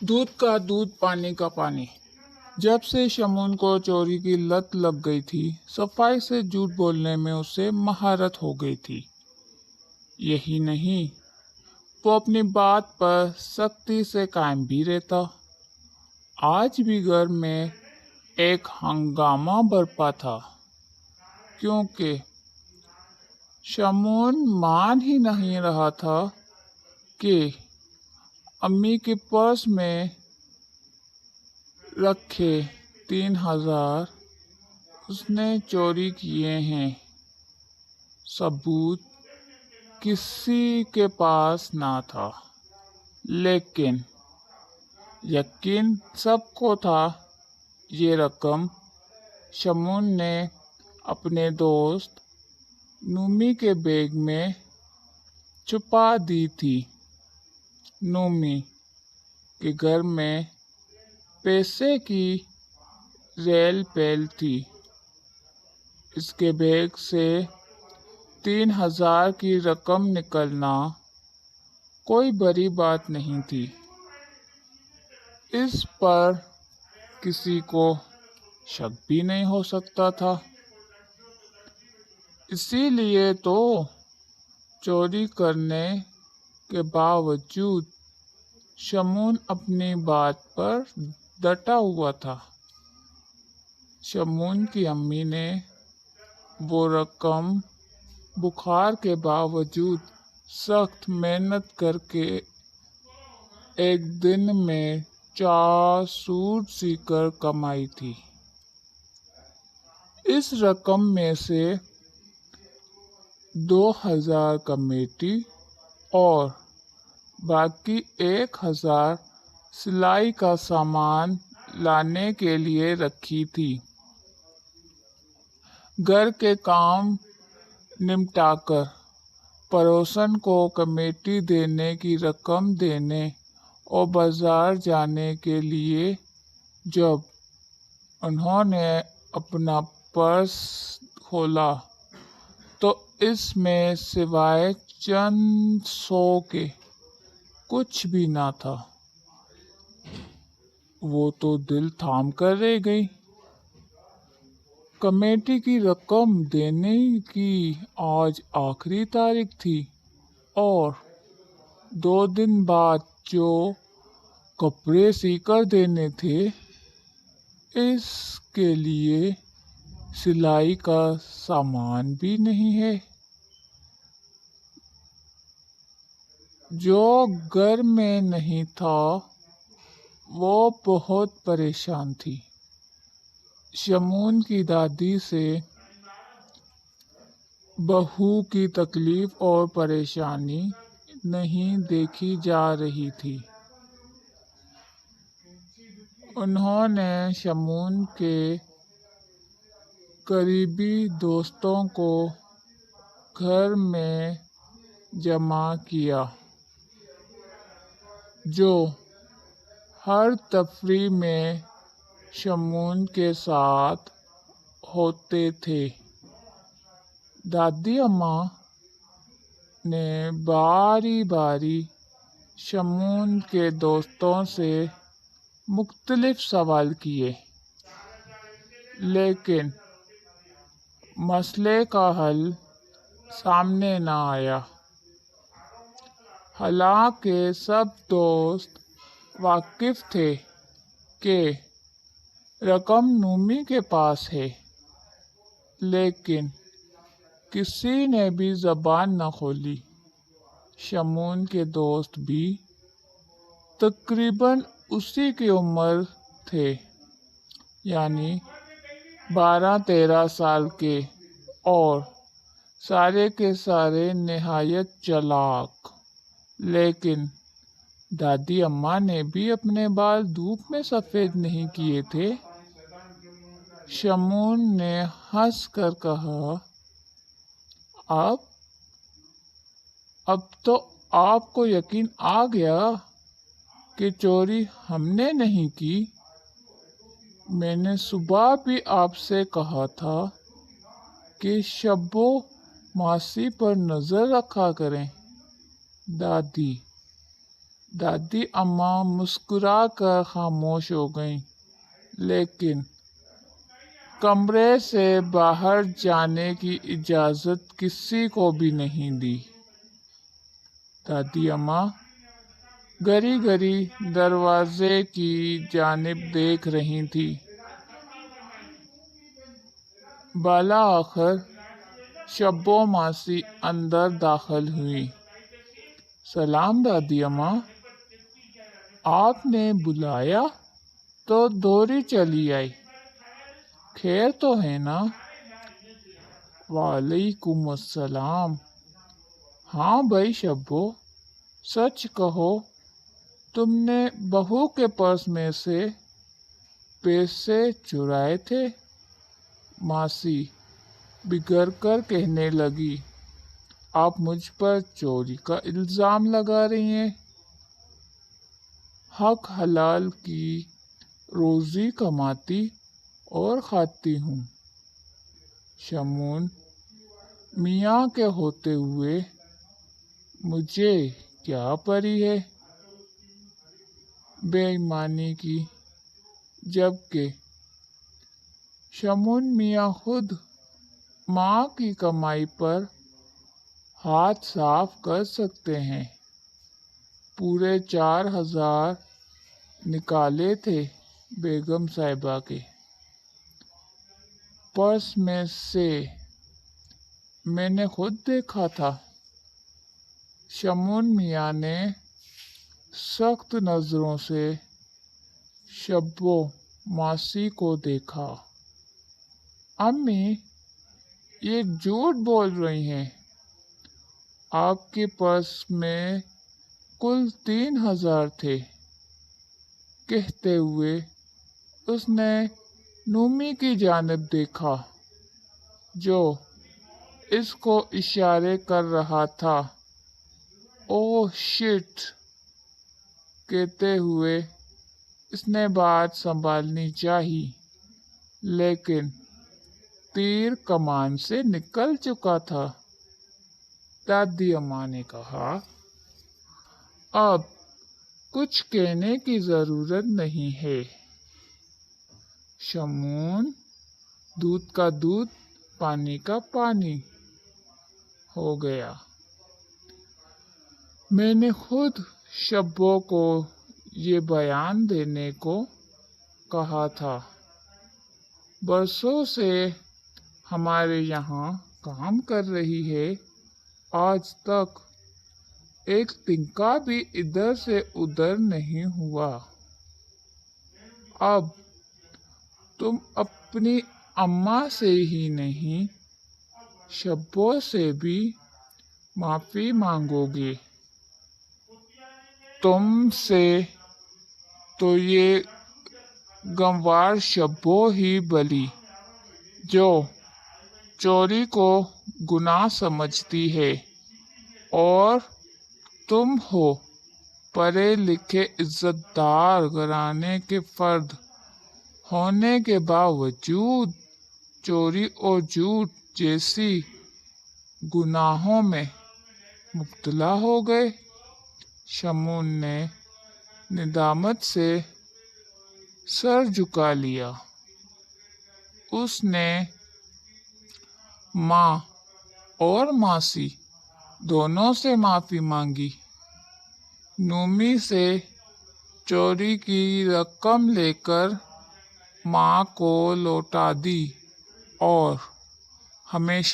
دودھ کا دودھ پانی کا پانی۔ جب سے شمون کو چوری کی لت لگ گئی تھی، صفائی سے جھوٹ بولنے میں اسے مہارت ہو گئی تھی۔ یہی نہیں، وہ اپنی بات پر سختی سے قائم بھی رہتا۔ آج بھی گھر میں ایک ہنگامہ برپا تھا، کیونکہ شمون مان ہی نہیں رہا تھا کہ امی کے پرس میں رکھے 3,000 اس نے چوری کیے ہیں۔ ثبوت کسی کے پاس نہ تھا، لیکن یقین سب کو تھا یہ رقم شمون نے اپنے دوست نومی کے بیگ میں چھپا دی تھی۔ نومی کے گھر میں پیسے کی ریل پیل تھی۔ اس کے بیگ سے 3,000 کی رقم نکلنا کوئی بڑی بات نہیں تھی۔ اس پر کسی کو شک بھی نہیں ہو سکتا تھا۔ اسی لیے تو چوری کرنے کے باوجود شمون اپنی بات پر ڈٹا ہوا تھا۔ شمون کی امی نے وہ رقم بخار کے باوجود سخت محنت کر کے ایک دن میں 4 سوٹ سی کر کمائی تھی۔ اس رقم میں سے 2,000 کمیٹی اور باقی 1,000 سلائی کا سامان لانے کے لیے رکھی تھی۔ گھر کے کام نمٹا کر پڑوسن کو کمیٹی دینے کی رقم دینے اور بازار جانے کے لیے جب انہوں نے اپنا پرس کھولا تو اس میں سوائے چند 100 کے کچھ بھی نہ تھا۔ وہ تو دل تھام کر رہ گئی۔ کمیٹی کی رقم دینے کی آج آخری تاریخ تھی اور 2 دن بعد جو کپڑے سی کر دینے تھے، اس کے لیے سلائی کا سامان بھی نہیں ہے۔ جو گھر میں نہیں تھا وہ بہت پریشان تھی۔ شمون کی دادی سے بہو کی تکلیف اور پریشانی نہیں دیکھی جا رہی تھی۔ انہوں نے شمون کے قریبی دوستوں کو گھر میں جمع کیا، جو ہر تفریح میں شمون کے ساتھ ہوتے تھے۔ دادی اماں نے باری باری شمون کے دوستوں سے مختلف سوال کیے، لیکن مسئلے کا حل سامنے نہ آیا۔ حالانکہ سب دوست واقف تھے کہ رقم نومی کے پاس ہے، لیکن کسی نے بھی زبان نہ کھولی۔ شمون کے دوست بھی تقریباً اسی کی عمر تھے، یعنی 12-13 سال کے، اور سارے کے سارے نہایت چالاک۔ لیکن دادی اماں نے بھی اپنے بال دھوپ میں سفید نہیں کیے تھے۔ شمون نے ہنس کر کہا، اب تو آپ کو یقین آ گیا کہ چوری ہم نے نہیں کی۔ میں نے صبح بھی آپ سے کہا تھا کہ شبو ماسی پر نظر رکھا کریں۔ دادی دادی اماں مسکرا کر خاموش ہو گئیں، لیکن کمرے سے باہر جانے کی اجازت کسی کو بھی نہیں دی۔ دادی اماں گری گری دروازے کی جانب دیکھ رہی تھی۔ بالآخر شبو ماسی اندر داخل ہوئی۔ سلام دادی اماں، آپ نے بلایا تو دوڑی چلی آئی، خیر تو ہے نا؟ وعلیکم السلام۔ ہاں بھائی شبو، سچ کہو، تم نے بہو کے پرس میں سے پیسے چرائے تھے؟ ماسی بگڑ کر کہنے لگی، آپ مجھ پر چوری کا الزام لگا رہی ہیں؟ حق حلال کی روزی کماتی اور کھاتی ہوں، شمون میاں کے ہوتے ہوئے مجھے کیا پری ہے بے ایمانی کی، جبکہ شمون میاں خود ماں کی کمائی پر ہاتھ صاف کر سکتے ہیں۔ پورے 4000 نکالے تھے بیگم صاحبہ کے پرس میں سے، میں نے خود دیکھا تھا۔ شمون میاں نے سخت نظروں سے شبو ماسی کو دیکھا۔ امی یہ جھوٹ بول رہی ہیں، آپ کے پرس میں کل 3000 تھے، کہتے ہوئے اس نے نومی کی جانب دیکھا جو اس کو اشارے کر رہا تھا۔ اوہ شٹ! کہتے ہوئے اس نے بات سنبھالنی چاہی، لیکن تیر کمان سے نکل چکا تھا۔ دادی اماں نے کہا، اب کچھ کہنے کی ضرورت نہیں ہے، شمون، دودھ کا دودھ پانی کا پانی ہو گیا۔ میں نے خود شبو کو یہ بیان دینے کو کہا تھا، برسوں سے ہمارے یہاں کام کر رہی ہے، آج تک ایک تنکا بھی ادھر سے ادھر نہیں ہوا۔ اب تم اپنی اماں سے ہی نہیں، شبو سے بھی معافی مانگو گے۔ تم سے تو یہ گنوار شبو ہی بلی، جو چوری کو گناہ سمجھتی ہے، اور تم ہو پڑھے لکھے عزت دار گھرانے کے فرد ہونے کے باوجود چوری اور جھوٹ جیسی گناہوں میں مبتلا ہو گئے۔ شمون نے ندامت سے سر جھکا لیا۔ اس نے ماں اور ماسی دونوں سے معافی مانگی، نومی سے چوری کی رقم لے کر ماں کو لوٹا دی، اور ہمیشہ